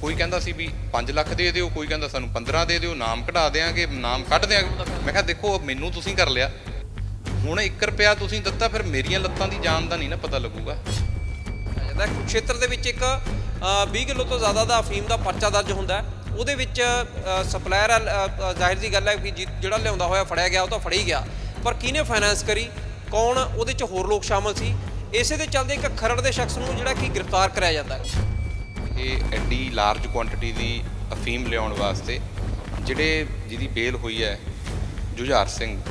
ਕੋਈ ਕਹਿੰਦਾ ਸੀ ਵੀ 5 ਲੱਖ ਦੇ ਦਿਓ, ਕੋਈ ਕਹਿੰਦਾ ਸਾਨੂੰ 15 ਦੇ ਦਿਓ, ਨਾਮ ਕਢਾ ਦਿਆਂਗੇ, ਨਾਮ ਕੱਢ ਦਿਆਂਗੇ। ਮੈਂ ਕਿਹਾ ਦੇਖੋ ਮੈਨੂੰ ਤੁਸੀਂ ਕਰ ਲਿਆ, ਹੁਣ 1 ਰੁਪਿਆ ਤੁਸੀਂ ਦਿੱਤਾ, ਫਿਰ ਮੇਰੀਆਂ ਲੱਤਾਂ ਦੀ ਜਾਨ ਦਾ ਨਹੀਂ ਨਾ ਪਤਾ ਲੱਗੂਗਾ। ਜਾਂਦਾ ਕੁਰੂਕਸ਼ੇਤਰ ਦੇ ਵਿੱਚ ਇੱਕ 20 ਕਿਲੋ ਤੋਂ ਜ਼ਿਆਦਾ ਦਾ ਅਫੀਮ ਦਾ ਪਰਚਾ ਦਰਜ ਹੁੰਦਾ ਹੈ। ਉਹਦੇ ਵਿੱਚ ਸਪਲਾਇਰ ਜ਼ਾਹਿਰ ਦੀ ਗੱਲ ਹੈ ਕਿ ਜਿਹੜਾ ਲਿਆਉਂਦਾ ਹੋਇਆ ਫੜਿਆ ਗਿਆ ਉਹ ਤਾਂ ਫੜ ਹੀ ਗਿਆ, ਪਰ ਕਿਹਨੇ ਫਾਈਨੈਂਸ ਕਰੀ, ਕੌਣ ਉਹਦੇ 'ਚ ਹੋਰ ਲੋਕ ਸ਼ਾਮਲ ਸੀ, ਇਸੇ ਦੇ ਚੱਲਦੇ ਇੱਕ ਖਰੜ ਦੇ ਸ਼ਖਸ ਨੂੰ ਜਿਹੜਾ ਕਿ ਗ੍ਰਿਫਤਾਰ ਕਰਾਇਆ ਜਾਂਦਾ ਹੈ। ਇਹ ਐਡੀ ਲਾਰਜ ਕੁਆਂਟੀਟੀ ਦੀ ਅਫੀਮ ਲਿਆਉਣ ਵਾਸਤੇ ਜਿਹਦੀ ਬੇਲ ਹੋਈ ਹੈ ਜੁਝਾਰ ਸਿੰਘ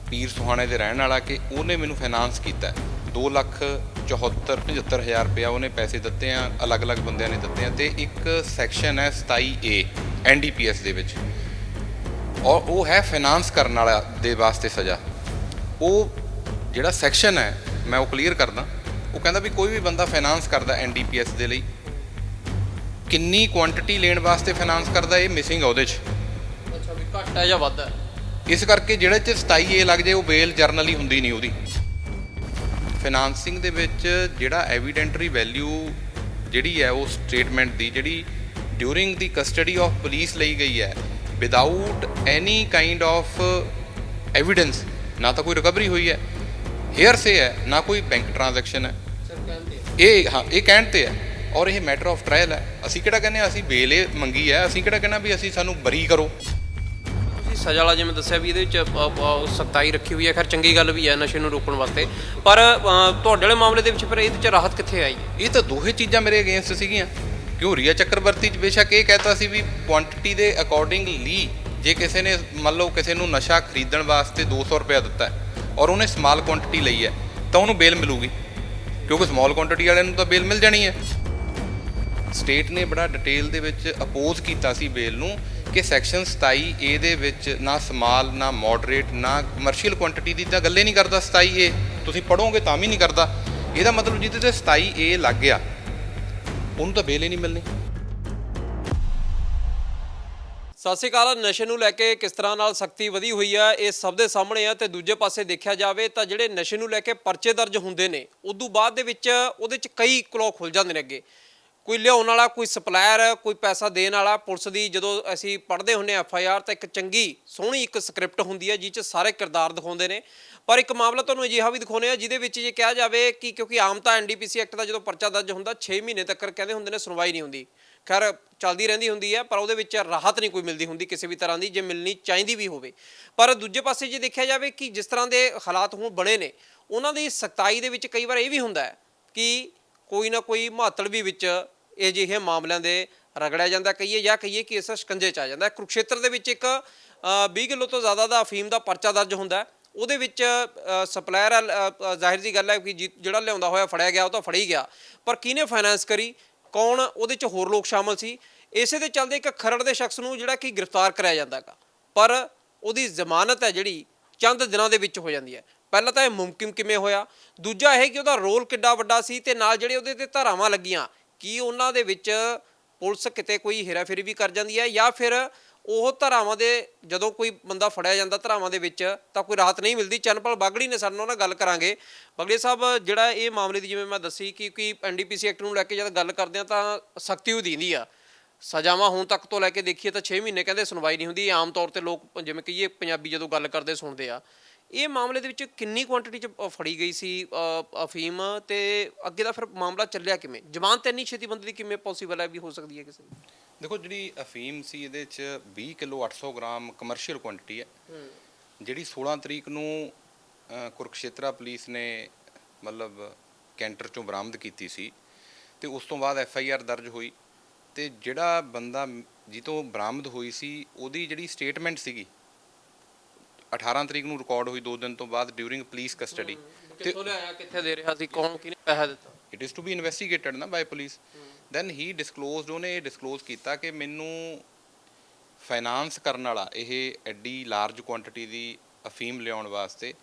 ਪੀਰ ਸੁਹਾਣੇ ਦੇ ਰਹਿਣ ਵਾਲਾ, ਕਿ ਉਹਨੇ ਮੈਨੂੰ ਫਾਈਨਾਂਸ ਕੀਤਾ 2,74,75,000 ਰੁਪਇਆ ਉਹਨੇ ਪੈਸੇ ਦਿੱਤੇ ਆ, ਅਲੱਗ-ਅਲੱਗ ਬੰਦਿਆਂ ਨੇ ਦਿੱਤੇ ਆ। ਤੇ ਇੱਕ ਸੈਕਸ਼ਨ ਹੈ 27A NDPS ਦੇ ਵਿੱਚ, ਔਰ ਉਹ ਹੈ ਫਾਈਨਾਂਸ ਕਰਨ ਵਾਲਾ ਦੇ ਵਾਸਤੇ ਸਜ਼ਾ। ਉਹ ਜਿਹੜਾ ਸੈਕਸ਼ਨ ਹੈ ਮੈਂ ਉਹ ਕਲੀਅਰ ਕਰਦਾ। ਉਹ ਕਹਿੰਦਾ ਵੀ ਕੋਈ ਵੀ ਬੰਦਾ ਫਾਈਨਾਂਸ ਕਰਦਾ NDPS ਦੇ ਲਈ, ਕਿੰਨੀ ਕੁਆਂਟੀਟੀ ਲੈਣ ਵਾਸਤੇ ਫਾਈਨਾਂਸ ਕਰਦਾ, ਇਹ ਮਿਸਿੰਗ ਆ ਉਹਦੇ 'ਚ। ਅੱਛਾ, ਵੀ ਘੱਟ ਹੈ ਜਾਂ ਵੱਧ ਹੈ? ਇਸ ਕਰਕੇ ਜਿਹੜੇ 'ਚ 27A ਲੱਗ ਜਾਏ ਉਹ ਬੇਲ ਜਰਨਲੀ ਹੁੰਦੀ ਨਹੀਂ ਉਹਦੀ। ਫਾਈਨਾਂਸਿੰਗ ਦੇ ਵਿੱਚ ਜਿਹੜਾ ਐਵੀਡੈਂਟਰੀ ਵੈਲਿਊ ਜਿਹੜੀ ਹੈ ਉਹ ਸਟੇਟਮੈਂਟ ਦੀ, ਜਿਹੜੀ during the custody of police ਲਈ ਗਈ ਹੈ without any kind of evidence, ਨਾ ਤਾਂ ਕੋਈ ਰਿਕਵਰੀ ਹੋਈ ਹੈ, ਹੇਅਰਸੇ ਹੈ, ਨਾ ਕੋਈ ਬੈਂਕ ਟ੍ਰਾਂਜੈਕਸ਼ਨ ਹੈ। ਇਹ ਕਹਿਣ ਤੇ ਹੈ, ਔਰ ਇਹ ਮੈਟਰ ਆਫ ਟ੍ਰਾਇਲ ਹੈ। ਅਸੀਂ ਕਿਹੜਾ ਕਹਿੰਦੇ ਹਾਂ ਅਸੀਂ ਬੇਲ ਇਹ ਮੰਗੀ ਹੈ, ਅਸੀਂ ਕਿਹੜਾ ਕਹਿੰਦੇ ਵੀ ਅਸੀਂ ਸਾਨੂੰ ਬਰੀ ਕਰੋ। ਤੁਸੀਂ ਸਜ਼ਾ ਵਾਲਾ ਜਿਵੇਂ ਦੱਸਿਆ ਵੀ ਇਹਦੇ ਵਿੱਚ ਸਖਤਾਈ ਰੱਖੀ ਹੋਈ ਹੈ, ਖੈਰ ਚੰਗੀ ਗੱਲ ਵੀ ਹੈ ਨਸ਼ੇ ਨੂੰ ਰੋਕਣ ਵਾਸਤੇ, ਪਰ ਤੁਹਾਡੇ ਵਾਲੇ ਮਾਮਲੇ ਦੇ ਵਿੱਚ ਫਿਰ ਇਹਦੇ 'ਚ ਰਾਹਤ ਕਿੱਥੇ ਆਈ? ਇਹ ਤਾਂ ਦੋਹੇ ਚੀਜ਼ਾਂ ਮੇਰੇ ਅਗੇਂਸਟ ਸੀਗੀਆਂ। ਕਿਉਂ ਰੀਆ ਚੱਕਰਵਰਤੀ 'ਚ ਬੇਸ਼ੱਕ ਇਹ ਕਹਿਤਾ ਸੀ ਵੀ ਕੁਆਂਟੀਟੀ ਦੇ ਅਕੋਰਡਿੰਗਲੀ, ਜੇ ਕਿਸੇ ਨੇ ਮੰਨ ਲਓ ਕਿਸੇ ਨੂੰ ਨਸ਼ਾ ਖਰੀਦਣ ਵਾਸਤੇ 200 ਰੁਪਇਆ ਦਿੱਤਾ ਔਰ ਉਹਨੇ ਸਮਾਲ ਕੁਆਂਟੀਟੀ ਲਈ ਹੈ ਤਾਂ ਉਹਨੂੰ ਬੇਲ ਮਿਲੂਗੀ, ਕਿਉਂਕਿ ਸਮਾਲ ਕੁਆਂਟੀਟੀ ਵਾਲਿਆਂ ਨੂੰ ਤਾਂ ਬੇਲ ਮਿਲ ਜਾਣੀ ਹੈ। ਸਟੇਟ ਨੇ ਬੜਾ ਡਿਟੇਲ ਦੇ ਵਿੱਚ ਅਪੋਜ਼ ਕੀਤਾ ਸੀ ਬੇਲ ਨੂੰ ਕਿ ਸੈਕਸ਼ਨ 27A ਦੇ ਵਿੱਚ ਨਾ ਸਮਾਲ, ਨਾ ਮੋਡਰੇਟ, ਨਾ ਕਮਰਸ਼ੀਅਲ ਕੁਆਂਟੀਟੀ ਦੀ ਤਾਂ ਗੱਲੇ ਨਹੀਂ ਕਰਦਾ 27A। ਤੁਸੀਂ ਪੜ੍ਹੋਗੇ ਤਾਂ ਵੀ ਨਹੀਂ ਕਰਦਾ। ਇਹਦਾ ਮਤਲਬ ਜਿਹਦੇ ਤੇ 27A ਲੱਗ ਗਿਆ ਉਹਨੂੰ ਤਾਂ ਬੇਲ ਹੀ ਨਹੀਂ ਮਿਲਣੀ। ਸਤਿ ਸ਼੍ਰੀ ਅਕਾਲ। ਨਸ਼ੇ ਨੂੰ ਲੈ ਕੇ ਕਿਸ ਤਰ੍ਹਾਂ ਨਾਲ ਸਖਤੀ ਵਧੀ ਹੋਈ ਆ ਇਹ ਸਭ ਦੇ ਸਾਹਮਣੇ ਆ, ਤੇ ਦੂਜੇ ਪਾਸੇ ਦੇਖਿਆ ਜਾਵੇ ਤਾਂ ਜਿਹੜੇ ਨਸ਼ੇ ਨੂੰ ਲੈ ਕੇ ਪਰਚੇ ਦਰਜ ਹੁੰਦੇ ਨੇ ਉਦੋਂ ਬਾਅਦ ਦੇ ਵਿੱਚ ਉਹਦੇ 'ਚ ਕਈ ਕਲੌ ਖੁੱਲ ਜਾਂਦੇ ਨੇ। ਅੱਗੇ ਕੋਈ ਲਿਆਉਣ ਵਾਲਾ, ਕੋਈ ਸਪਲਾਇਰ, ਕੋਈ ਪੈਸਾ ਦੇਣ ਵਾਲਾ। ਪੁਲਿਸ ਦੀ ਜਦੋਂ ਅਸੀਂ ਪੜ੍ਹਦੇ ਹੁੰਦੇ FIR ਤਾਂ ਇੱਕ ਚੰਗੀ ਸੋਹਣੀ ਇੱਕ ਸਕ੍ਰਿਪਟ ਹੁੰਦੀ ਹੈ ਜਿਸ 'ਚ ਸਾਰੇ ਕਿਰਦਾਰ ਦਿਖਾਉਂਦੇ ਨੇ, ਪਰ ਇੱਕ ਮਾਮਲਾ ਤੁਹਾਨੂੰ ਅਜਿਹਾ ਵੀ ਦਿਖਾਉਂਦੇ ਆ ਜਿਹਦੇ ਵਿੱਚ ਜੇ ਕਿਹਾ ਜਾਵੇ ਕਿ ਕਿਉਂਕਿ ਆਮ ਤਾਂ NDPC ਐਕਟ ਦਾ ਜਦੋਂ ਪਰਚਾ ਦਰਜ ਹੁੰਦਾ 6 ਮਹੀਨੇ ਤੱਕ ਕਹਿੰਦੇ ਹੁੰਦੇ ਨੇ ਸੁਣਵਾਈ ਨਹੀਂ ਹੁੰਦੀ, ਖੈਰ ਚੱਲਦੀ ਰਹਿੰਦੀ ਹੁੰਦੀ ਹੈ, ਪਰ ਉਹਦੇ ਵਿੱਚ ਰਾਹਤ ਨਹੀਂ ਕੋਈ ਮਿਲਦੀ ਹੁੰਦੀ ਕਿਸੇ ਵੀ ਤਰ੍ਹਾਂ ਦੀ, ਜੇ ਮਿਲਣੀ ਚਾਹੀਦੀ ਵੀ ਹੋਵੇ। ਪਰ ਦੂਜੇ ਪਾਸੇ ਜੇ ਦੇਖਿਆ ਜਾਵੇ ਕਿ ਜਿਸ ਤਰ੍ਹਾਂ ਦੇ ਹਾਲਾਤ ਹੁਣ ਬਣੇ ਨੇ ਉਹਨਾਂ ਦੀ ਸਖਤਾਈ ਦੇ ਵਿੱਚ ਕਈ ਵਾਰ ਇਹ ਵੀ ਹੁੰਦਾ ਹੈ ਕਿ ਕੋਈ ਨਾ ਕੋਈ ਮਹੱਤਵ ਵੀ ਵਿੱਚ ਇਹ ਜਿਹੇ ਮਾਮਲਿਆਂ ਦੇ ਰਗੜਿਆ ਜਾਂਦਾ, ਕਹੀਏ ਕਿ ਇਸ ਸ਼ਿਕੰਜੇ 'ਚ ਆ ਜਾਂਦਾ। ਕੁਰੂਕਸ਼ੇਤਰ ਦੇ ਵਿੱਚ ਇੱਕ 20 ਕਿਲੋ ਤੋਂ ਜ਼ਿਆਦਾ ਦਾ ਅਫੀਮ ਦਾ ਪਰਚਾ ਦਰਜ ਹੁੰਦਾ। ਉਹਦੇ ਵਿੱਚ ਸਪਲਾਇਰ ਜ਼ਾਹਿਰ ਦੀ ਗੱਲ ਹੈ ਕਿ ਜਿਹੜਾ ਲਿਆਉਂਦਾ ਹੋਇਆ ਫੜਿਆ ਗਿਆ ਉਹ ਤਾਂ ਫੜ ਹੀ ਗਿਆ, ਪਰ ਕਿਹਨੇ ਫਾਈਨੈਂਸ ਕਰੀ, ਕੌਣ ਉਹਦੇ 'ਚ ਹੋਰ ਲੋਕ ਸ਼ਾਮਲ ਸੀ, ਇਸੇ ਦੇ ਚੱਲਦੇ ਇੱਕ ਖਰੜ ਦੇ ਸ਼ਖਸ ਨੂੰ ਜਿਹੜਾ ਕਿ ਗ੍ਰਿਫਤਾਰ ਕਰਾਇਆ ਜਾਂਦਾ ਗਾ, ਪਰ ਉਹਦੀ ਜ਼ਮਾਨਤ ਹੈ ਜਿਹੜੀ ਚੰਦ ਦਿਨਾਂ ਦੇ ਵਿੱਚ ਹੋ ਜਾਂਦੀ ਹੈ। ਪਹਿਲਾਂ ਤਾਂ ਇਹ ਮੁਮਕਿਨ ਕਿਵੇਂ ਹੋਇਆ, ਦੂਜਾ ਇਹ ਕਿ ਉਹਦਾ ਰੋਲ ਕਿੱਡਾ ਵੱਡਾ ਸੀ, ਤੇ ਨਾਲ ਜਿਹੜੇ ਉਹਦੇ 'ਤੇ ਧਾਰਾਵਾਂ ਲੱਗੀਆਂ ਕੀ ਉਹਨਾਂ ਦੇ ਵਿੱਚ ਪੁਲਿਸ ਕਿਤੇ ਕੋਈ ਹੇਰਾਫੇਰੀ ਵੀ ਕਰ ਜਾਂਦੀ ਹੈ, ਜਾਂ ਫਿਰ ਉਹ ਧਾਰਾਵਾਂ ਦੇ ਜਦੋਂ ਕੋਈ ਬੰਦਾ ਫੜਿਆ ਜਾਂਦਾ ਧਾਰਾਵਾਂ ਦੇ ਵਿੱਚ ਤਾਂ ਕੋਈ ਰਾਹਤ ਨਹੀਂ ਮਿਲਦੀ। ਚੰਨਪਾਲ ਬਾਗੜੀ ਨੇ ਸਾਡੇ ਨਾਲ ਗੱਲ ਕਰਾਂਗੇ। ਬਾਗੜੀ ਸਾਹਿਬ, ਜਿਹੜਾ ਇਹ ਮਾਮਲੇ ਦੀ ਜਿਵੇਂ ਮੈਂ ਦੱਸੀ ਕਿ NDPC ਐਕਟ ਨੂੰ ਲੈ ਕੇ ਜਦ ਗੱਲ ਕਰਦੇ ਹਾਂ ਤਾਂ ਸਖਤੀ ਉਹ ਦਿੰਦੀ ਆ, ਸਜ਼ਾਵਾਂ ਹੁਣ ਤੱਕ ਤੋਂ ਲੈ ਕੇ ਦੇਖੀਏ ਤਾਂ 6 ਮਹੀਨੇ ਕਹਿੰਦੇ ਸੁਣਵਾਈ ਨਹੀਂ ਹੁੰਦੀ। ਆਮ ਤੌਰ 'ਤੇ ਲੋਕ ਜਿਵੇਂ ਕਹੀਏ ਪੰਜਾਬੀ ਜਦੋਂ ਗੱਲ ਕਰਦੇ ਸੁਣਦੇ ਆ। ਇਹ ਮਾਮਲੇ ਦੇ ਵਿੱਚ ਕਿੰਨੀ ਕੁਆਂਟੀਟੀ 'ਚ ਫੜੀ ਗਈ ਸੀ ਅਫੀਮ, ਤੇ ਅੱਗੇ ਦਾ ਫਿਰ ਮਾਮਲਾ ਚੱਲਿਆ ਕਿਵੇਂ? ਜ਼ਮਾਨਤ ਇੰਨੀ ਛੇਤੀ ਬੰਦੇ ਦੀ ਕਿਵੇਂ ਪੋਸੀਬਲ ਹੈ ਵੀ ਹੋ ਸਕਦੀ ਹੈ ਕਿਸੇ ਦੀ? ਦੇਖੋ, ਜਿਹੜੀ ਅਫੀਮ ਸੀ ਇਹਦੇ 'ਚ 20 ਕਿਲੋ 800 ਗ੍ਰਾਮ ਕਮਰਸ਼ੀਅਲ ਕੁਆਂਟੀਟੀ ਹੈ, ਜਿਹੜੀ 16 ਤਰੀਕ ਨੂੰ ਕੁਰੂਕਸ਼ੇਤਰਾ ਪੁਲਿਸ ਨੇ ਮਤਲਬ ਕੈਂਟਰ 'ਚੋਂ ਬਰਾਮਦ ਕੀਤੀ ਸੀ, ਤੇ ਉਸ ਤੋਂ ਬਾਅਦ FIR ਦਰਜ ਹੋਈ, ਤੇ ਜਿਹੜਾ ਬੰਦਾ ਜਿੱਤੋਂ ਬਰਾਮਦ ਹੋਈ ਸੀ ਉਹਦੀ ਜਿਹੜੀ ਸਟੇਟਮੈਂਟ ਸੀਗੀ 18 ਤਰੀਕ ਨੂੰ ਰਿਕਾਰਡ ਹੋਈ, 2 ਦਿਨ ਤੋਂ ਬਾਅਦ ਡਿਊਰਿੰਗ ਪੁਲਿਸ ਕਸਟਡੀ। ਕਿੱਥੋਂ ਲਿਆਇਆ, ਕਿੱਥੇ ਦੇ ਰਿਹਾ ਸੀ, ਕੌਣ ਕਿਹਨੇ ਪੈਸਾ ਦਿੱਤਾ? ਇਟ ਇਜ਼ ਟੂ ਬੀ ਇਨਵੈਸਟੀਗੇਟਡ ਨਾ ਬਾਈ ਪੁਲਿਸ। ਦੈਨ ਹੀ ਡਿਸਕਲੋਜ਼ਡ, ਉਹਨੇ ਡਿਸਕਲੋਜ਼ ਕੀਤਾ ਕਿ ਮੈਨੂੰ ਫਾਈਨਾਂਸ ਕਰਨ ਵਾਲਾ ਇਹ ਐਡੀ ਲਾਰਜ ਕੁਆਂਟੀਟੀ ਦੀ ਅਫੀਮ ਲਿਆਉਣ ਵਾਸਤੇ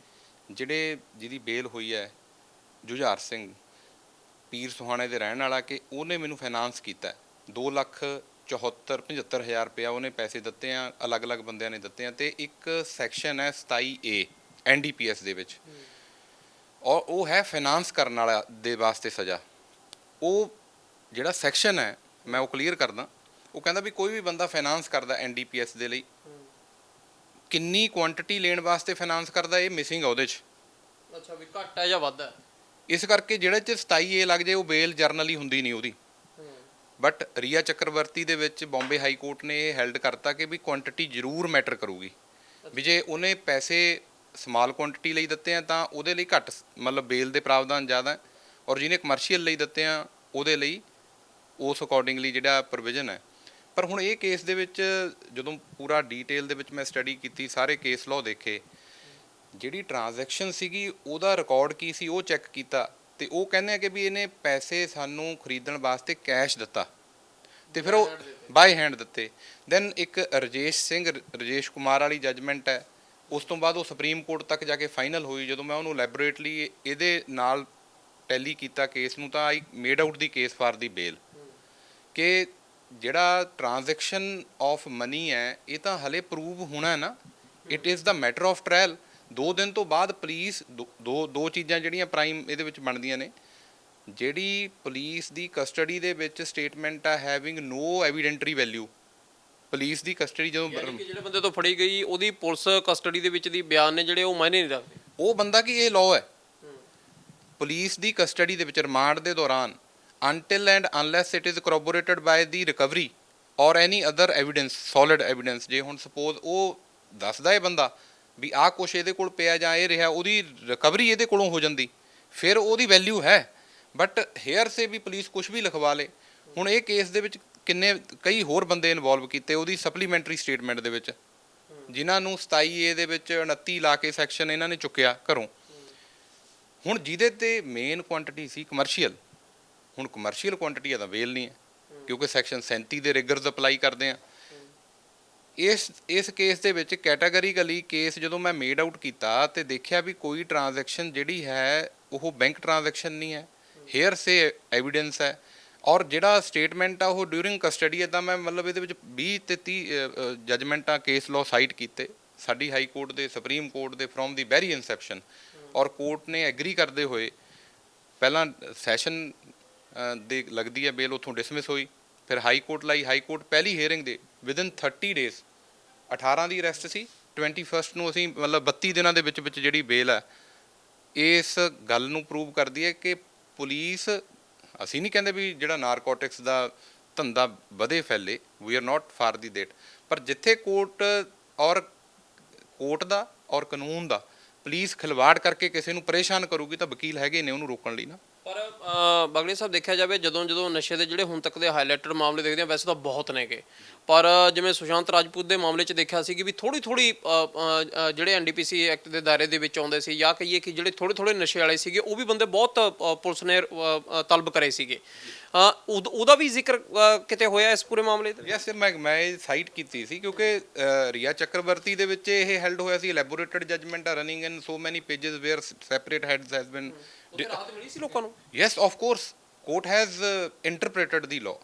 ਜਿਹਦੀ ਬੇਲ ਹੋਈ ਹੈ ਜੁਝਾਰ ਸਿੰਘ ਪੀਰ ਸੁਹਾਣੇ ਦੇ ਰਹਿਣ ਵਾਲਾ, ਕਿ ਉਹਨੇ ਮੈਨੂੰ ਫਾਈਨਾਂਸ ਕੀਤਾ 2,74,75,000 ਰੁਪਇਆ ਉਹਨੇ ਪੈਸੇ ਦਿੱਤੇ ਆ, ਅਲੱਗ-ਅਲੱਗ ਬੰਦਿਆਂ ਨੇ ਦਿੱਤੇ ਆ। ਤੇ ਇੱਕ ਸੈਕਸ਼ਨ ਹੈ 27A NDPS ਦੇ ਵਿੱਚ, ਔਰ ਉਹ ਹੈ ਫਾਈਨਾਂਸ ਕਰਨ ਵਾਲਾ ਦੇ ਵਾਸਤੇ ਸਜ਼ਾ। ਉਹ ਜਿਹੜਾ ਸੈਕਸ਼ਨ ਹੈ ਮੈਂ ਉਹ ਕਲੀਅਰ ਕਰਦਾ। ਉਹ ਕਹਿੰਦਾ ਵੀ ਕੋਈ ਵੀ ਬੰਦਾ ਫਾਈਨਾਂਸ ਕਰਦਾ NDPS ਦੇ ਲਈ, ਕਿੰਨੀ ਕੁਆਂਟੀਟੀ ਲੈਣ ਵਾਸਤੇ ਫਾਈਨਾਂਸ ਕਰਦਾ ਇਹ ਮਿਸਿੰਗ ਆ ਉਹਦੇ 'ਚ। ਅੱਛਾ, ਵੀ ਘੱਟ ਹੈ ਜਾਂ ਵੱਧ ਹੈ। ਇਸ ਕਰਕੇ ਜਿਹੜੇ 'ਚ 27A ਲੱਗ ਜਾਏ ਉਹ ਬੇਲ ਜਰਨਲੀ ਹੁੰਦੀ ਨਹੀਂ ਉਹਦੀ। ਬਟ ਰੀਆ ਚੱਕਰਵਰਤੀ ਦੇ ਵਿੱਚ ਬੰਬੇ ਹਾਈ ਕੋਰਟ ਨੇ ਇਹ ਹੈਲਡ ਕਰਤਾ ਕਿ ਵੀ ਕੁਆਂਟੀਟੀ ਜ਼ਰੂਰ ਮੈਟਰ ਕਰੂਗੀ, ਵੀ ਜੇ ਉਹਨੇ ਪੈਸੇ ਸਮਾਲ ਕੁਆਂਟੀਟੀ ਲਈ ਦਿੱਤੇ ਆ ਤਾਂ ਉਹਦੇ ਲਈ ਘੱਟ ਮਤਲਬ ਬੇਲ ਦੇ ਪ੍ਰਾਵਧਾਨ ਜ਼ਿਆਦਾ, ਔਰ ਜਿਹਨੇ ਕਮਰਸ਼ੀਅਲ ਲਈ ਦਿੱਤੇ ਆ ਉਹਦੇ ਲਈ ਉਸ ਅਕੋਰਡਿੰਗਲੀ ਜਿਹੜਾ ਪ੍ਰੋਵੀਜ਼ਨ ਹੈ। ਪਰ ਹੁਣ ਇਹ ਕੇਸ ਦੇ ਵਿੱਚ ਜਦੋਂ ਪੂਰਾ ਡੀਟੇਲ ਦੇ ਵਿੱਚ ਮੈਂ ਸਟੱਡੀ ਕੀਤੀ, ਸਾਰੇ ਕੇਸ ਲਾਅ ਦੇਖੇ, ਜਿਹੜੀ ਟ੍ਰਾਂਜੈਕਸ਼ਨ ਸੀਗੀ ਉਹਦਾ ਰਿਕਾਰਡ ਕੀ ਸੀ ਉਹ ਚੈੱਕ ਕੀਤਾ, ਤੇ ਉਹ ਕਹਿੰਦੇ ਆ ਕਿ ਵੀ ਇਹਨੇ ਪੈਸੇ ਸਾਨੂੰ ਖਰੀਦਣ ਵਾਸਤੇ ਕੈਸ਼ ਦਿੱਤਾ ਤੇ ਫਿਰ ਉਹ ਬਾਈ ਹੈਂਡ ਦਿੱਤੇ। ਦੈਨ ਇੱਕ ਰਜੇਸ਼ ਕੁਮਾਰ ਵਾਲੀ ਜੱਜਮੈਂਟ ਹੈ, ਉਸ ਤੋਂ ਬਾਅਦ ਉਹ ਸੁਪਰੀਮ ਕੋਰਟ ਤੱਕ ਜਾ ਕੇ ਫਾਈਨਲ ਹੋਈ। ਜਦੋਂ ਮੈਂ ਉਹਨੂੰ ਲੈਬੋਰੇਟਲੀ ਇਹਦੇ ਨਾਲ ਟੈਲੀ ਕੀਤਾ ਕੇਸ ਨੂੰ, ਤਾਂ ਆਈ made out the case for the ਬੇਲ ਕਿ ਜਿਹੜਾ ਟ੍ਰਾਂਜੈਕਸ਼ਨ ਆਫ ਮਨੀ ਹੈ ਇਹ ਤਾਂ ਹਲੇ ਪ੍ਰੂਵ ਹੋਣਾ ਹੈ ਨਾ, it is the matter of trial. 2 ਦਿਨ ਤੋਂ ਬਾਅਦ ਪੁਲਿਸ ਦੋ ਚੀਜ਼ਾਂ ਜਿਹੜੀਆਂ ਪ੍ਰਾਈਮ ਇਹਦੇ ਵਿੱਚ ਬਣਦੀਆਂ ਨੇ, ਜਿਹੜੀ ਪੁਲਿਸ ਦੀ ਕਸਟਡੀ ਦੇ ਵਿੱਚ ਸਟੇਟਮੈਂਟ ਆ ਹੈਵਿੰਗ ਨੋ ਐਵੀਡੈਂਟਰੀ ਵੈਲਿਊ। ਪੁਲਿਸ ਦੀ ਕਸਟਡੀ ਜਦੋਂ ਜਿਹੜੇ ਬੰਦੇ ਤੋਂ ਫੜੀ ਗਈ ਉਹਦੀ ਪੁਲਿਸ ਕਸਟਡੀ ਦੇ ਵਿੱਚ ਦੀ ਬਿਆਨ ਨੇ ਜਿਹੜੇ ਉਹ ਮਾਇਨੇ ਨਹੀਂ ਰੱਖਦੇ, ਉਹ ਬੰਦਾ ਕੀ ਇਹ ਲਾਅ ਹੈ। ਪੁਲਿਸ ਦੀ ਕਸਟਡੀ ਦੇ ਵਿੱਚ ਰਿਮਾਂਡ ਦੇ ਦੌਰਾਨ until and unless it is corroborated by the recovery or any other evidence, solid evidence, ਜੇ ਹੁਣ ਸਪੋਜ਼ ਉਹ ਦੱਸਦਾ ਇਹ ਬੰਦਾ ਵੀ ਆਹ ਕੁਛ ਇਹਦੇ ਕੋਲ ਪਿਆ ਜਾਂ ਇਹ ਰਿਹਾ, ਉਹਦੀ ਰਿਕਵਰੀ ਇਹਦੇ ਕੋਲੋਂ ਹੋ ਜਾਂਦੀ, ਫਿਰ ਉਹਦੀ ਵੈਲਿਊ ਹੈ। ਬਟ ਹੇਅਰ ਸੇ ਵੀ ਪੁਲਿਸ ਕੁਛ ਵੀ ਲਿਖਵਾ ਲੇ। ਹੁਣ ਇਹ ਕੇਸ ਦੇ ਵਿੱਚ ਕਈ ਹੋਰ ਬੰਦੇ ਇਨਵੋਲਵ ਕੀਤੇ ਉਹਦੀ ਸਪਲੀਮੈਂਟਰੀ ਸਟੇਟਮੈਂਟ ਦੇ ਵਿੱਚ, ਜਿਨ੍ਹਾਂ ਨੂੰ 27A ਦੇ ਵਿੱਚ 29 ਲਾ ਕੇ ਸੈਕਸ਼ਨ ਇਹਨਾਂ ਨੇ ਚੁੱਕਿਆ ਘਰੋਂ। ਹੁਣ ਜਿਹਦੇ ਤੇ ਮੇਨ ਕੁਆਂਟੀਟੀ ਸੀ ਕਮਰਸ਼ੀਅਲ, ਹੁਣ ਕਮਰਸ਼ੀਅਲ ਕੁਆਂਟੀਟੀ ਤਾਂ ਵੇਲ ਨਹੀਂ ਹੈ ਕਿਉਂਕਿ ਸੈਕਸ਼ਨ 37 ਦੇ ਰਿਗਰਸ ਅਪਲਾਈ ਕਰਦੇ ਆ। ਇਸ ਕੇਸ ਦੇ ਵਿੱਚ ਕੈਟਾਗਰੀਕਲੀ ਕੇਸ ਜਦੋਂ ਮੈਂ ਮੇਡ ਆਊਟ ਕੀਤਾ ਤੇ ਦੇਖਿਆ ਵੀ ਕੋਈ ਟ੍ਰਾਂਜੈਕਸ਼ਨ ਜਿਹੜੀ ਹੈ ਉਹ ਬੈਂਕ ਟ੍ਰਾਂਜੈਕਸ਼ਨ ਨਹੀਂ ਹੈ, ਹੇਅਰ ਸੇ ਐਵੀਡੈਂਸ ਹੈ, ਔਰ ਜਿਹੜਾ ਸਟੇਟਮੈਂਟ ਆ ਉਹ ਡਿਊਰਿੰਗ ਕਸਟਡੀ ਹੈ। ਤਾਂ ਮੈਂ ਮਤਲਬ ਇਹਦੇ ਵਿੱਚ 20 ਤੇ 30 ਜਜਮੈਂਟਾਂ ਕੇਸ ਲਾਅ ਸਾਈਟ ਕੀਤੇ ਸਾਡੀ ਹਾਈ ਕੋਰਟ ਦੇ, ਸੁਪਰੀਮ ਕੋਰਟ ਦੇ, ਫਰੋਮ ਦੀ ਵੈਰੀ ਇਨਸੈਪਸ਼ਨ, ਔਰ ਕੋਰਟ ਨੇ ਐਗਰੀ ਕਰਦੇ ਹੋਏ ਪਹਿਲਾਂ ਸੈਸ਼ਨ ਦੇ ਲੱਗਦੀ ਹੈ ਬੇਲ, ਉੱਥੋਂ ਡਿਸਮਿਸ ਹੋਈ, ਫਿਰ ਹਾਈ ਕੋਰਟ ਲਾਈ। ਹਾਈ ਕੋਰਟ ਪਹਿਲੀ ਹੀਅਰਿੰਗ ਦੇ ਵਿਦਿਨ 30 ਡੇਜ਼, 18 ਦੀ ਅਰੈਸਟ ਸੀ, 21 ਨੂੰ ਅਸੀਂ ਮਤਲਬ 32 ਦਿਨਾਂ ਦੇ ਵਿੱਚ ਜਿਹੜੀ ਬੇਲ ਹੈ, ਇਸ ਗੱਲ ਨੂੰ ਪ੍ਰੂਵ ਕਰਦੀ ਹੈ ਕਿ ਪੁਲਿਸ, ਅਸੀਂ ਨਹੀਂ ਕਹਿੰਦੇ ਵੀ ਜਿਹੜਾ ਨਾਰਕੋਟਿਕਸ ਦਾ ਧੰਦਾ ਵਧੇ ਫੈਲੇ, ਵੀ ਆਰ ਨਾਟ ਫਾਰ ਦੀ ਦੇਟ, ਪਰ ਜਿੱਥੇ ਕੋਰਟ ਦਾ ਔਰ ਕਾਨੂੰਨ ਦਾ ਪੁਲਿਸ ਖਿਲਵਾੜ ਕਰਕੇ ਕਿਸੇ ਨੂੰ ਪਰੇਸ਼ਾਨ ਕਰੂਗੀ ਤਾਂ ਵਕੀਲ ਹੈਗੇ ਨੇ ਉਹਨੂੰ ਰੋਕਣ ਲਈ ਨਾ। ਪਰ ਬਗਲੇ ਸਾਹਿਬ ਦੇਖਿਆ ਜਾਵੇ ਜਦੋਂ ਨਸ਼ੇ ਦੇ ਜਿਹੜੇ ਹੁਣ ਤੱਕ ਦੇ ਹਾਈਲਾਈਟਡ ਮਾਮਲੇ ਦੇਖਦੇ ਆ, ਵੈਸੇ ਤਾਂ ਬਹੁਤ ਨੇਗੇ, ਪਰ ਜਿਵੇਂ ਸੁਸ਼ਾਂਤ ਰਾਜਪੂਤ ਦੇ ਮਾਮਲੇ 'ਚ ਦੇਖਿਆ ਸੀ ਕਿ ਵੀ ਥੋੜੀ ਜਿਹੜੇ NDPC ਐਕਟ ਦੇ ਦਾਇਰੇ ਦੇ ਵਿੱਚ ਆਉਂਦੇ ਸੀ, ਜਾਂ ਕਹੀਏ ਕਿ ਜਿਹੜੇ ਥੋੜੇ ਨਸ਼ੇ ਵਾਲੇ ਸੀਗੇ ਉਹ ਵੀ ਬੰਦੇ ਬਹੁਤ ਪੁਲਿਸ ਨੇ ਤਲਬ ਕਰੇ ਸੀਗੇ, ਉਹਦਾ ਵੀ ਜ਼ਿਕਰ ਕਿਤੇ ਹੋਇਆ ਇਸ ਪੂਰੇ ਮਾਮਲੇ 'ਤੇ? ਯੈਸ, ਮੈਂ ਇਹ ਸਾਈਟ ਕੀਤੀ ਸੀ ਕਿਉਂਕਿ ਰੀਆ ਚੱਕਰਵਰਤੀ ਦੇ ਵਿੱਚ ਇਹ ਹੈਲਡ ਹੋਇਆ ਸੀ, ਐਲੈਬੋਰੇਟਡ ਜਜਮੈਂਟ ਆ running in so many pages where separate heads has been. ਰਾਹਤ ਮਿਲੀ ਸੀ ਲੋਕਾਂ ਨੂੰ? Yes, of course, court has interpreted the law.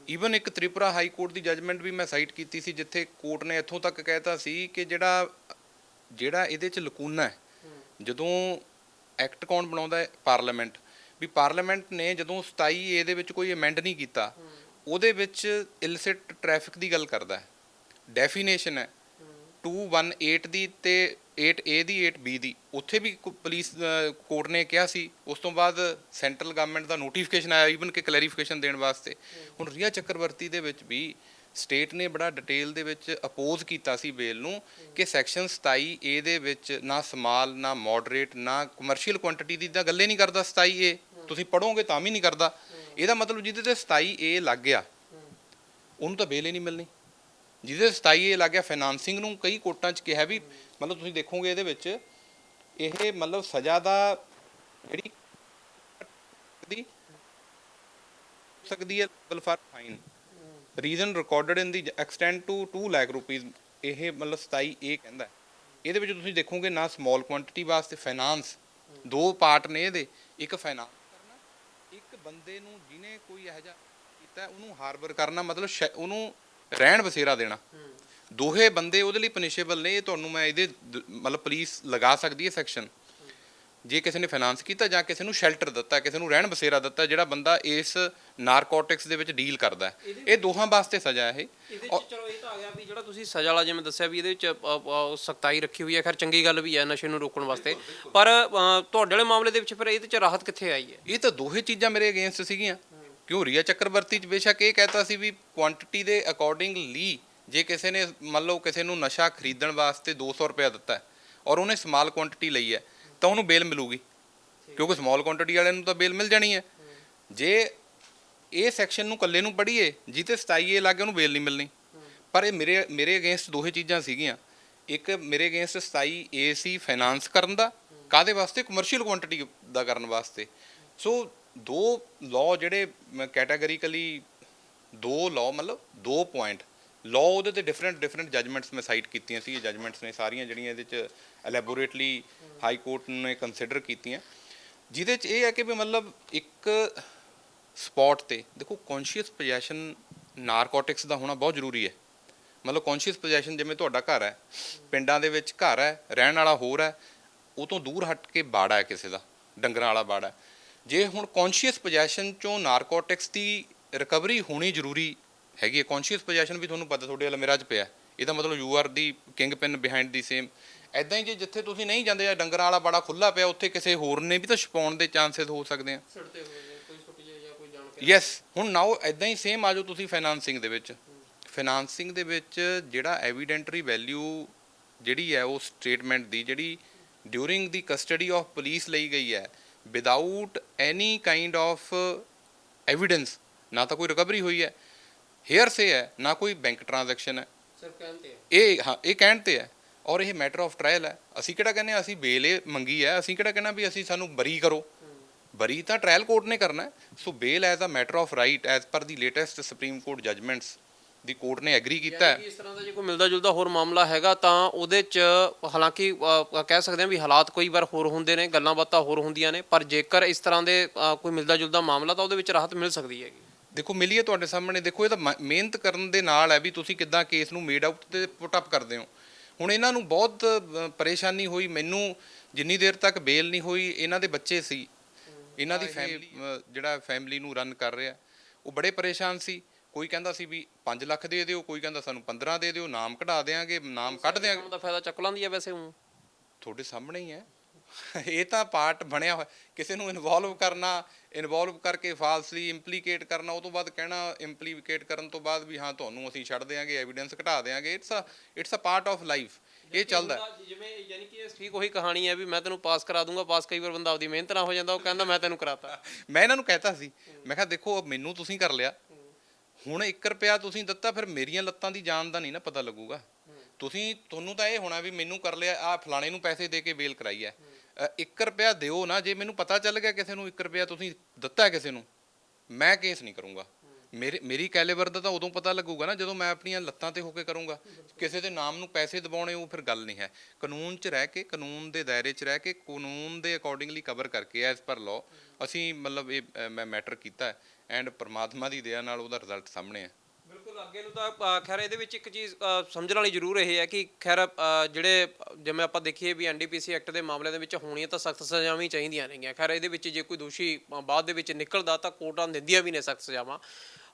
Even ਇੱਕ ਤ੍ਰਿਪੁਰਾ ਹਾਈ ਕੋਰਟ ਦੀ ਜਜਮੈਂਟ ਵੀ ਮੈਂ ਸਾਈਟ ਕੀਤੀ ਸੀ, ਜਿੱਥੇ ਕੋਰਟ ਨੇ ਇੱਥੋਂ ਤੱਕ ਕਹਿਤਾ ਸੀ ਕਿ ਜਿਹੜਾ ਇਹਦੇ 'ਚ ਲਕੂਨਾ ਹੈ, ਜਦੋਂ ਐਕਟ ਕੌਣ ਬਣਾਉਂਦਾ ਹੈ? ਪਾਰਲੀਮੈਂਟ। ਵੀ ਪਾਰਲੀਮੈਂਟ ਨੇ ਜਦੋਂ 27A ਦੇ ਵਿੱਚ ਕੋਈ ਅਮੈਂਡ ਨਹੀਂ ਕੀਤਾ, ਉਹਦੇ ਵਿੱਚ ਇਲਿਸਿਟ ਟ੍ਰੈਫਿਕ ਦੀ ਗੱਲ ਕਰਦਾ ਹੈ, ਡੈਫੀਨੇਸ਼ਨ ਹੈ 218 ਦੀ ਤੇ 8A ਦੀ 8B ਦੀ, ਉੱਥੇ ਵੀ ਪੁਲਿਸ ਕੋਰਟ ਨੇ ਕਿਹਾ ਸੀ। ਉਸ ਤੋਂ ਬਾਅਦ ਸੈਂਟਰਲ ਗਵਰਨਮੈਂਟ ਦਾ ਨੋਟੀਫਿਕੇਸ਼ਨ ਆਇਆ ਈਵਨ ਕਿ ਕਲੈਰੀਫਿਕੇਸ਼ਨ ਦੇਣ ਵਾਸਤੇ। ਹੁਣ ਰੀਆ ਚੱਕਰਵਰਤੀ ਦੇ ਵਿੱਚ ਵੀ ਸਟੇਟ ਨੇ ਬੜਾ ਡਿਟੇਲ ਦੇ ਵਿੱਚ ਅਪੋਜ਼ ਕੀਤਾ ਸੀ ਬੇਲ ਨੂੰ ਕਿ ਸੈਕਸ਼ਨ 27A ਦੇ ਵਿੱਚ ਨਾ ਸਮਾਲ, ਨਾ ਮੋਡਰੇਟ, ਨਾ ਕਮਰਸ਼ੀਅਲ ਕੁਆਂਟੀਟੀ ਦੀ ਤਾਂ ਗੱਲੇ ਨਹੀਂ ਕਰਦਾ 27A। ਤੁਸੀਂ ਪੜ੍ਹੋਗੇ ਤਾਂ ਵੀ ਨਹੀਂ ਕਰਦਾ। ਇਹਦਾ ਮਤਲਬ ਜਿਹਦੇ ਤੇ 27A ਲੱਗ ਗਿਆ ਉਹਨੂੰ ਤਾਂ ਬੇਲ ਹੀ ਨਹੀਂ ਮਿਲਣੀ। ਜਿਹਦੇ 27A ਲੱਗ ਗਿਆ, ਫਾਈਨਾਂਸਿੰਗ ਨੂੰ ਕਈ ਕੋਰਟਾਂ 'ਚ ਕਿਹਾ ਵੀ ਮਤਲਬ ਤੁਸੀਂ ਦੇਖੋਗੇ ਇਹਦੇ ਵਿੱਚ ਇਹ ਮਤਲਬ ਸਜ਼ਾ ਦਾ ਜਿਹੜੀ ਸਕਦੀ ਹੈ for fine reason recorded in the extend to 2 lakh rupees. ਇਹ ਮਤਲਬ 27A ਕਹਿੰਦਾ। ਇਹਦੇ ਵਿੱਚ ਤੁਸੀਂ ਦੇਖੋਗੇ ਨਾ ਸਮਾਲ ਕੁਆਂਟੀਟੀ ਵਾਸਤੇ ਫਾਈਨਾਂਸ, 2 ਪਾਰਟ ਨੇ ਇਹਦੇ, ਇੱਕ ਫਾਈਨਾਂਸ ਕਰਨਾ, ਇੱਕ ਬੰਦੇ ਨੂੰ ਜਿਹਨੇ ਕੋਈ ਇਹੋ ਜਿਹਾ ਕੀਤਾ ਉਹਨੂੰ ਹਾਰਬਰ ਕਰਨਾ, ਮਤਲਬ ਉਹਨੂੰ ਰਹਿਣ ਬਸੇਰਾ ਦੇਣਾ। ਦੋਹੇ ਬੰਦੇ ਉਹਦੇ ਲਈ ਪਨਿਸ਼ੇਬਲ ਨੇ। ਇਹ ਤੁਹਾਨੂੰ ਮੈਂ ਇਹਦੇ ਮਤਲਬ ਪੁਲਿਸ ਲਗਾ ਸਕਦੀ ਹੈ ਸੈਕਸ਼ਨ, ਜੇ ਕਿਸੇ ਨੇ ਫਾਈਨਾਂਸ ਕੀਤਾ ਜਾਂ ਕਿਸੇ ਨੂੰ ਸ਼ੈਲਟਰ ਦਿੱਤਾ, ਕਿਸੇ ਨੂੰ ਰਹਿਣ ਬਸੇਰਾ ਦਿੱਤਾ, ਜਿਹੜਾ ਬੰਦਾ ਇਸ ਨਾਰਕੋਟਿਕਸ ਦੇ ਵਿੱਚ ਡੀਲ ਕਰਦਾ ਹੈ, ਇਹ ਦੋਹਾਂ ਵਾਸਤੇ ਸਜ਼ਾ ਹੈ। ਇਹਦੇ ਚ ਚਲੋ ਇਹ ਤਾਂ ਆ ਗਿਆ ਵੀ ਜਿਹੜਾ ਤੁਸੀਂ ਸਜ਼ਾ ਵਾਲਾ ਜਿਵੇਂ ਦੱਸਿਆ ਵੀ ਇਹਦੇ ਵਿੱਚ ਸਖਤਾਈ ਰੱਖੀ ਹੋਈ ਹੈ, ਖੈਰ ਚੰਗੀ ਗੱਲ ਵੀ ਹੈ ਨਸ਼ੇ ਨੂੰ ਰੋਕਣ ਵਾਸਤੇ, ਪਰ ਤੁਹਾਡੇ ਵਾਲੇ ਮਾਮਲੇ ਦੇ ਵਿੱਚ ਫਿਰ ਇਹਦੇ ਚ ਰਾਹਤ ਕਿੱਥੇ ਆਈ ਹੈ? ਇਹ ਤਾਂ ਦੋਹੇ ਚੀਜ਼ਾਂ ਮੇਰੇ ਅਗੇਂਸਟ ਸੀਗੀਆਂ। ਕਿਉਂ ਰੀਆ ਚੱਕਰਵਰਤੀ ਚ ਬੇਸ਼ੱਕ ਇਹ ਕਹਿਤਾ ਸੀ ਵੀ ਕੁਆਂਟੀਟੀ ਦੇ ਅਕੋਰਡਿੰਗਲੀ ਜੇ ਕਿਸੇ ਨੇ ਮੰਨ ਲਓ ਕਿਸੇ ਨੂੰ ਨਸ਼ਾ ਖਰੀਦਣ ਵਾਸਤੇ 200 ਰੁਪਇਆ ਦਿੱਤਾ ਔਰ ਉਹਨੇ ਸਮਾਲ ਕੁਆਂਟੀਟੀ ਲਈ ਹੈ ਤਾਂ ਉਹਨੂੰ ਬੇਲ ਮਿਲੂਗੀ, ਕਿਉਂਕਿ ਸਮਾਲ ਕੁਆਂਟੀਟੀ ਵਾਲਿਆਂ ਨੂੰ ਤਾਂ ਬੇਲ ਮਿਲ ਜਾਣੀ ਹੈ। ਜੇ ਇਹ ਸੈਕਸ਼ਨ ਨੂੰ ਇਕੱਲੇ ਨੂੰ ਪੜ੍ਹੀਏ ਜਿਹਤੇ 27A ਲੱਗ ਉਹਨੂੰ ਬੇਲ ਨਹੀਂ ਮਿਲਣੀ। ਪਰ ਇਹ ਮੇਰੇ ਅਗੇਂਸਟ ਦੋਹੇ ਚੀਜ਼ਾਂ ਸੀਗੀਆਂ। ਇੱਕ ਮੇਰੇ ਅਗੇਂਸਟ 27A ਸੀ ਫਾਈਨਾਂਸ ਕਰਨ ਦਾ, ਕਾਹਦੇ ਵਾਸਤੇ? ਕਮਰਸ਼ੀਅਲ ਕੁਆਂਟੀਟੀ ਦਾ ਕਰਨ ਵਾਸਤੇ। ਸੋ ਦੋ ਲਾਅ ਜਿਹੜੇ ਕੈਟਾਗਰੀਕਲੀ ਦੋ ਲਾਅ ਮਤਲਬ 2 ਪੁਆਇੰਟ ਲਾਅ ਉਹਦੇ ਤੇ ਡਿਫਰੈਂਟ ਜਜਮੈਂਟਸ ਮੈਂ ਸਾਈਟ ਕੀਤੀਆਂ ਸੀ। ਇਹ ਜਜਮੈਂਟਸ ਨੇ ਸਾਰੀਆਂ ਜਿਹੜੀਆਂ ਇਹਦੇ 'ਚ ਐਲੈਬੋਰੇਟਲੀ ਹਾਈ ਕੋਰਟ ਨੇ ਕੰਸੀਡਰ ਕੀਤੀਆਂ, ਜਿਹਦੇ 'ਚ ਇਹ ਹੈ ਕਿ ਵੀ ਮਤਲਬ ਇੱਕ ਸਪੌਟ ਤੇ ਦੇਖੋ ਕੌਨਸ਼ੀਅਸ ਪੋਜੈਸ਼ਨ ਨਾਰਕੋਟਿਕਸ ਦਾ ਹੋਣਾ ਬਹੁਤ ਜ਼ਰੂਰੀ ਹੈ। ਮਤਲਬ ਕੌਨਸ਼ੀਅਸ ਪੋਜੈਸ਼ਨ ਜਿਵੇਂ ਤੁਹਾਡਾ ਘਰ ਹੈ, ਪਿੰਡਾਂ ਦੇ ਵਿੱਚ ਘਰ ਹੈ, ਰਹਿਣ ਵਾਲਾ ਹੋਰ ਹੈ, ਉਹ ਤੋਂ ਦੂਰ ਹਟ ਕੇ ਬਾੜਾ ਹੈ ਕਿਸੇ ਦਾ, ਡੰਗਰਾਂ ਵਾਲਾ ਬਾੜਾ। ਜੇ ਹੁਣ ਕੌਨਸ਼ੀਅਸ ਪੋਜੈਸ਼ਨ 'ਚੋਂ ਨਾਰਕੋਟਿਕਸ ਦੀ ਰਿਕਵਰੀ ਹੋਣੀ ਜ਼ਰੂਰੀ ਹੈਗੀ ਹੈ। ਕੌਨਸ਼ੀਅਸ ਪੋਜੈਸ਼ਨ ਵੀ ਤੁਹਾਨੂੰ ਪਤਾ ਤੁਹਾਡੇ ਅਲਮੀਰਾ 'ਚ ਪਿਆ, ਇਹਦਾ ਮਤਲਬ you are the king pin behind the same. ਐਦਾਂ ਹੀ ਜੇ ਜਿੱਥੇ ਤੁਸੀਂ ਨਹੀਂ ਜਾਂਦੇ ਜਾਂ ਡੰਗਰਾਂ ਵਾਲਾ ਬਾੜਾ ਖੁੱਲ੍ਹਾ ਪਿਆ, ਉੱਥੇ ਕਿਸੇ ਹੋਰ ਨੇ ਵੀ ਤਾਂ ਛਪਾਉਣ ਦੇ ਚਾਂਸਸ ਹੋ ਸਕਦੇ ਆ। ਯੈਸ, ਹੁਣ ਨਾਓ ਐਦਾਂ ਹੀ ਸੇਮ ਆ ਜਾਓ ਤੁਸੀਂ ਫਾਈਨਾਂਸਿੰਗ ਦੇ ਵਿੱਚ। ਫਾਈਨਾਂਸਿੰਗ ਦੇ ਵਿੱਚ ਜਿਹੜਾ ਐਵੀਡੈਂਟਰੀ ਵੈਲਿਊ ਜਿਹੜੀ ਹੈ ਉਹ ਸਟੇਟਮੈਂਟ ਦੀ ਜਿਹੜੀ during the custody of police ਲਈ ਗਈ ਹੈ without any kind of evidence, ਨਾ ਤਾਂ ਕੋਈ ਰਿਕਵਰੀ ਹੋਈ ਹੈ, ਹੇਅਰ ਸੇ ਹੈ, ਨਾ ਕੋਈ ਬੈਂਕ ਟ੍ਰਾਂਜੈਕਸ਼ਨ ਹੈ। ਇਹ ਹਾਂ ਇਹ ਕਹਿਣ ਤੇ ਹੈ ਔਰ ਇਹ ਮੈਟਰ ਆਫ ਟ੍ਰਾਇਲ ਹੈ। ਅਸੀਂ ਕਿਹੜਾ ਕਹਿੰਦੇ ਅਸੀਂ ਬੇਲ ਇਹ ਮੰਗੀ ਹੈ, ਅਸੀਂ ਕਿਹੜਾ ਕਹਿਣਾ ਵੀ ਅਸੀਂ ਸਾਨੂੰ ਬਰੀ ਕਰੋ। ਬਰੀ ਤਾਂ ਟ੍ਰਾਇਲ ਕੋਰਟ ਨੇ ਕਰਨਾ। So bail as a matter of right as per the latest supreme court judgments ਦੀ ਕੋਰਟ ਨੇ ਐਗਰੀ ਕੀਤਾ ਹੈ। ਇਸ ਤਰ੍ਹਾਂ ਦਾ ਜੇ ਕੋਈ ਮਿਲਦਾ ਜੁਲਦਾ ਹੋਰ ਮਾਮਲਾ ਹੈਗਾ ਤਾਂ ਉਹਦੇ 'ਚ ਹਾਲਾਂਕਿ ਕਹਿ ਸਕਦੇ ਹਾਂ ਵੀ ਹਾਲਾਤ ਕਈ ਵਾਰ ਹੋਰ ਹੁੰਦੇ ਨੇ, ਗੱਲਾਂ ਬਾਤਾਂ ਹੋਰ ਹੁੰਦੀਆਂ ਨੇ, ਪਰ ਜੇਕਰ ਇਸ ਤਰ੍ਹਾਂ ਦੇ ਕੋਈ ਮਿਲਦਾ ਜੁਲਦਾ ਮਾਮਲਾ ਤਾਂ ਉਹਦੇ ਵਿੱਚ ਰਾਹਤ ਮਿਲ ਸਕਦੀ ਹੈਗੀ। ਦੇਖੋ ਮਿਲੀਏ ਤੁਹਾਡੇ ਸਾਹਮਣੇ, ਦੇਖੋ ਇਹ ਤਾਂ ਮਿਹਨਤ ਕਰਨ ਦੇ ਨਾਲ ਹੈ ਵੀ ਤੁਸੀਂ ਕਿੱਦਾਂ ਕੇਸ ਨੂੰ ਮੇਡ ਆਊਟ ਤੇ ਪੁੱਟ ਅਪ ਕਰਦੇ ਹੋ। ਹੁਣ ਇਹਨਾਂ ਨੂੰ ਬਹੁਤ ਪਰੇਸ਼ਾਨੀ ਹੋਈ, ਮੈਨੂੰ ਜਿੰਨੀ ਦੇਰ ਤੱਕ ਬੇਲ ਨਹੀਂ ਹੋਈ। ਇਹਨਾਂ ਦੇ ਬੱਚੇ ਸੀ, ਇਹਨਾਂ ਦੀ ਫੈਮਿਲੀ ਜਿਹੜਾ ਫੈਮਿਲੀ ਨੂੰ ਰਨ ਕਰ ਰਿਹਾ ਉਹ ਬੜੇ ਪਰੇਸ਼ਾਨ ਸੀ। ਕੋਈ ਕਹਿੰਦਾ ਸੀ ਵੀ 5 ਲੱਖ ਦੇ ਦਿਓ, ਕੋਈ ਕਹਿੰਦਾ ਸਾਨੂੰ 15 ਦੇ ਦਿਓ, ਨਾਮ ਕਢਾ ਦਿਆਂਗੇ, ਨਾਮ ਕੱਢ ਦਿਆਂਗੇ। ਉਹਦਾ ਫਾਇਦਾ ਚੱਕ ਲੈਂਦੀ ਹੈ ਵੈਸੇ ਉਹ ਤੁਹਾਡੇ ਸਾਹਮਣੇ ਹੀ ਹੈ। ਇਹ ਤਾਂ ਪਾਰਟ ਬਣਿਆ ਹੋਇਆ, ਕਿਸੇ ਨੂੰ ਇਨਵੋਲਵ ਕਰਨਾ, ਇਨਵੋਲਵ ਕਰਕੇ ਫਾਲਸਲੀ ਇੰਪਲੀਕੇਟ ਕਰਨਾ, ਉਹ ਤੋਂ ਬਾਅਦ ਕਹਿਣਾ ਇੰਪਲੀਕੇਟ ਕਰਨ ਤੋਂ ਬਾਅਦ ਵੀ ਹਾਂ ਤੁਹਾਨੂੰ ਅਸੀਂ ਛੱਡ ਦਿਆਂਗੇ, ਐਵੀਡੈਂਸ ਘਟਾ ਦਿਆਂਗੇ। It's a part of life, ਇਹ ਚੱਲਦਾ। ਜਿਵੇਂ ਯਾਨੀ ਕਿ ਠੀਕ ਉਹੀ ਕਹਾਣੀ ਹੈ ਵੀ ਮੈਂ ਤੈਨੂੰ ਪਾਸ ਕਰਾ ਦੂੰਗਾ ਪਾਸ। ਕਈ ਵਾਰ ਬੰਦਾ ਆਪਦੀ ਮਿਹਨਤ ਨਾਲ ਹੋ ਜਾਂਦਾ, ਉਹ ਕਹਿੰਦਾ ਮੈਂ ਤੈਨੂੰ ਕਰਾਤਾ। ਮੈਂ ਇਹਨਾਂ ਨੂੰ ਕਹਿਤਾ ਸੀ, ਮੈਂ ਕਿਹਾ ਦੇਖੋ ਮੈਨੂੰ ਤੁਸੀਂ ਕਰ ਲਿਆ, ਹੁਣ 1 ਰੁਪਿਆ ਤੁਸੀਂ ਦਿੱਤਾ, ਫਿਰ ਮੇਰੀਆਂ ਲੱਤਾਂ ਦੀ ਜਾਨ ਦਾ ਨਹੀਂ ਨਾ ਪਤਾ ਲੱਗੂਗਾ। ਤੁਹਾਨੂੰ ਤਾਂ ਇਹ ਹੋਣਾ ਵੀ ਮੈਨੂੰ ਕਰ ਲਿਆ, ਆਹ ਫਲਾਣੇ ਨੂੰ ਪੈਸੇ ਦੇ ਕੇ ਬੇਲ ਕਰਾਈ ਹੈ। 1 ਰੁਪਿਆ ਦਿਓ ਨਾ, ਜੇ ਮੈਨੂੰ ਪਤਾ ਚੱਲ ਗਿਆ ਕਿਸੇ ਨੂੰ 1 ਰੁਪਿਆ ਤੁਸੀਂ ਦਿੱਤਾ ਕਿਸੇ ਨੂੰ, ਮੈਂ ਕੇਸ ਨਹੀਂ ਕਰੂੰਗਾ। ਮੇਰੀ ਕੈਲੀਬਰ ਦਾ ਤਾਂ ਉਦੋਂ ਪਤਾ ਲੱਗੂਗਾ ਨਾ ਜਦੋਂ ਮੈਂ ਆਪਣੀਆਂ ਲੱਤਾਂ ਤੇ ਹੋ ਕੇ ਕਰੂੰਗਾ। ਕਿਸੇ ਦੇ ਨਾਮ ਨੂੰ ਪੈਸੇ ਦਬਾਉਣੇ ਉਹ ਫਿਰ ਗੱਲ ਨਹੀਂ ਹੈ। ਕਾਨੂੰਨ 'ਚ ਰਹਿ ਕੇ, ਕਾਨੂੰਨ ਦੇ ਦਾਇਰੇ 'ਚ ਰਹਿ ਕੇ, ਕਾਨੂੰਨ ਦੇ ਅਕੋਰਡਿੰਗਲੀ ਕਵਰ ਕਰਕੇ ਐਜ਼ ਪਰ ਲਾਅ ਅਸੀਂ ਮਤਲਬ ਇਹ ਮੈਂ ਮੈਟਰ ਕੀਤਾ ਹੈ ਐਂਡ ਪਰਮਾਤਮਾ ਦੀ ਦਇਆ ਨਾਲ ਉਹਦਾ ਰਿਜ਼ਲਟ ਸਾਹਮਣੇ ਹੈ। ਬਿਲਕੁਲ ਅੱਗੇ ਨੂੰ ਤਾਂ ਖੈਰ ਇਹਦੇ ਵਿੱਚ ਇੱਕ ਚੀਜ਼ ਸਮਝਣ ਵਾਲੀ ਜ਼ਰੂਰ ਇਹ ਹੈ ਕਿ ਖੈਰ ਜਿਹੜੇ ਜਿਵੇਂ ਆਪਾਂ ਦੇਖੀਏ ਵੀ NDPC ਐਕਟ ਦੇ ਮਾਮਲੇ ਦੇ ਵਿੱਚ ਹੋਣੀਆਂ ਤਾਂ ਸਖਤ ਸਜ਼ਾਵਾਂ ਹੀ ਚਾਹੀਦੀਆਂ ਨੇਗੀਆਂ। ਖੈਰ ਇਹਦੇ ਵਿੱਚ ਜੇ ਕੋਈ ਦੋਸ਼ੀ ਬਾਅਦ ਦੇ ਵਿੱਚ ਨਿਕਲਦਾ ਤਾਂ ਕੋਰਟਾਂ ਦਿੰਦੀਆਂ ਵੀ ਨੇ ਸਖਤ ਸਜ਼ਾਵਾਂ।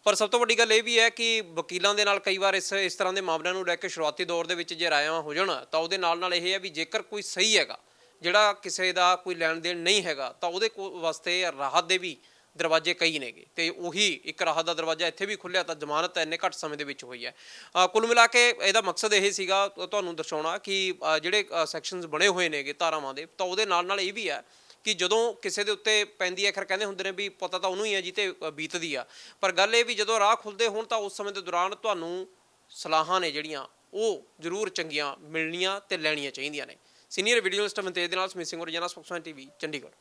ਪਰ ਸਭ ਤੋਂ ਵੱਡੀ ਗੱਲ ਇਹ ਵੀ ਹੈ ਕਿ ਵਕੀਲਾਂ ਦੇ ਨਾਲ ਕਈ ਵਾਰ ਇਸ ਤਰ੍ਹਾਂ ਦੇ ਮਾਮਲਿਆਂ ਨੂੰ ਲੈ ਕੇ ਸ਼ੁਰੂਆਤੀ ਦੌਰ ਦੇ ਵਿੱਚ ਜੇ ਰਾਇਆਂ ਹੋ ਜਾਣ ਤਾਂ ਉਹਦੇ ਨਾਲ ਇਹ ਹੈ ਵੀ ਜੇਕਰ ਕੋਈ ਸਹੀ ਹੈਗਾ, ਜਿਹੜਾ ਕਿਸੇ ਦਾ ਕੋਈ ਲੈਣ ਦੇਣ ਨਹੀਂ ਹੈਗਾ, ਤਾਂ ਉਹਦੇ ਵਾਸਤੇ ਰਾਹਤ ਦੇ ਵੀ ਦਰਵਾਜ਼ੇ ਕਈ ਨੇਗੇ। ਤੇ ਉਹੀ ਇੱਕ ਰਾਹਤ ਦਾ ਦਰਵਾਜ਼ਾ ਇੱਥੇ ਵੀ ਖੁੱਲਿਆ ਤਾਂ ਜ਼ਮਾਨਤ ਇੰਨੇ ਘੱਟ ਸਮੇਂ ਦੇ ਵਿੱਚ ਹੋਈ ਹੈ। ਕੁੱਲ ਮਿਲਾ ਕੇ ਇਹਦਾ ਮਕਸਦ ਇਹ ਸੀਗਾ ਤੁਹਾਨੂੰ ਦਰਸਾਉਣਾ ਕਿ ਜਿਹੜੇ ਸੈਕਸ਼ਨਸ ਬਣੇ ਹੋਏ ਨੇਗੇ ਧਾਰਾਵਾਂ ਦੇ, ਤਾਂ ਉਹਦੇ ਨਾਲ ਇਹ ਵੀ ਹੈ ਕਿ ਜਦੋਂ ਕਿਸੇ ਦੇ ਉੱਤੇ ਪੈਂਦੀ ਹੈ, ਖੈਰ ਕਹਿੰਦੇ ਹੁੰਦੇ ਨੇ ਵੀ ਪਤਾ ਤਾਂ ਉਹਨੂੰ ਹੀ ਹੈ ਜਿਹਤੇ ਬੀਤਦੀ ਆ, ਪਰ ਗੱਲ ਇਹ ਵੀ ਜਦੋਂ ਰਾਹ ਖੁੱਲ੍ਹਦੇ ਹੋਣ ਤਾਂ ਉਸ ਸਮੇਂ ਦੇ ਦੌਰਾਨ ਤੁਹਾਨੂੰ ਸਲਾਹਾਂ ਨੇ ਜਿਹੜੀਆਂ ਉਹ ਜ਼ਰੂਰ ਚੰਗੀਆਂ ਮਿਲਣੀਆਂ ਤੇ ਲੈਣੀਆਂ ਚਾਹੀਦੀਆਂ ਨੇ। ਸੀਨੀਅਰ ਵੀਡੀਓ ਜਰਨਲਿਸਟ ਮਨਤੇਜ ਦੇ ਨਾਲ ਸਮਿਤ ਸਿੰਘ ਰੋਜ਼ਾਨਾ ਸਪੋਕਸਮੈਨ TV ਚੰਡੀਗੜ੍ਹ।